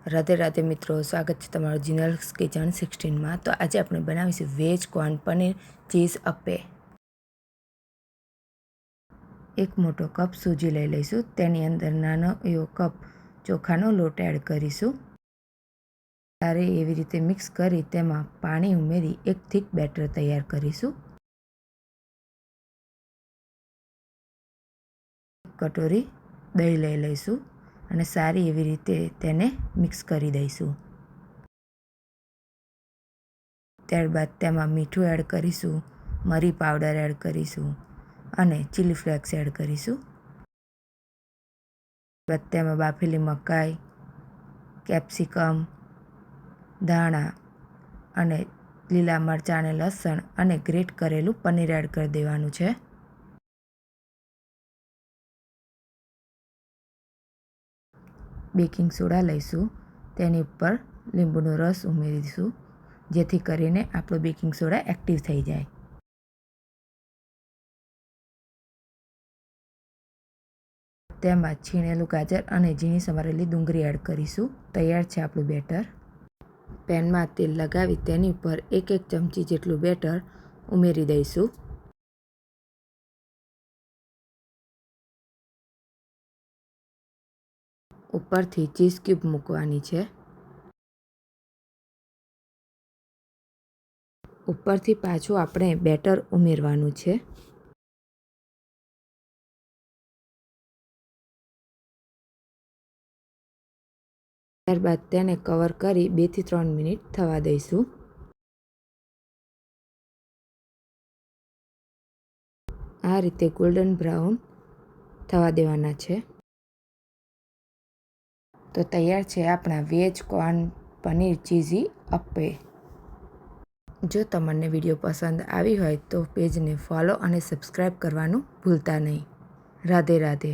રાધે રાધે મિત્રો, સ્વાગત છે તમારું જીનલ્સ કિચન 16માં। તો આજે આપણે બનાવીશું veg corn paneer cheese appe. એક મોટો કપ સૂજી લઈ લઈશું, તેની અંદર નાનો એવો કપ ચોખાનો લોટ એડ કરીશું। સારી એવી રીતે મિક્સ કરી તેમાં પાણી ઉમેરી એક થીક બેટર તૈયાર કરીશું। કટોરી દહીં લઈ લઈશું અને સારી એવી રીતે તેને મિક્સ કરી દઈશું। ત્યારબાદ તેમાં મીઠું એડ કરીશું, મરી પાવડર એડ કરીશું અને ચીલી ફ્લેક્સ એડ કરીશું। બાદ તેમાં બાફેલી મકાઈ, કેપ્સિકમ, ધાણા અને લીલા મરચાં અને લસણ અને ગ્રેટ કરેલું પનીર એડ કરી દેવાનું છે। બેકિંગ સોડા લઈશું, તેની ઉપર લીંબુનો રસ ઉમેરીશું જેથી કરીને આપણો બેકિંગ સોડા એક્ટિવ થઈ જાય। તેમાં છીણેલું ગાજર અને ઝીણી સમારેલી ડુંગળી એડ કરીશું। તૈયાર છે આપણું બેટર। પેનમાં તેલ લગાવી તેની ઉપર એક ચમચી જેટલું બેટર ઉમેરી દઈશું। ઉપરથી ચીઝ ક્યુબ મૂકવાની છે। ઉપરથી પાછું આપણે બેટર ઉમેરવાનું છે। ત્યારબાદ તેને કવર કરી 2 થી 3 મિનિટ થવા દઈશું। આ રીતે ગોલ્ડન બ્રાઉન થવા દેવાના છે। તો તૈયાર છે આપણા veg corn paneer cheesy appe. જો તમને વિડીયો પસંદ આવી હોય તો પેજને ફોલો અને સબસ્ક્રાઈબ કરવાનું ભૂલતા નહીં। રાધે રાધે।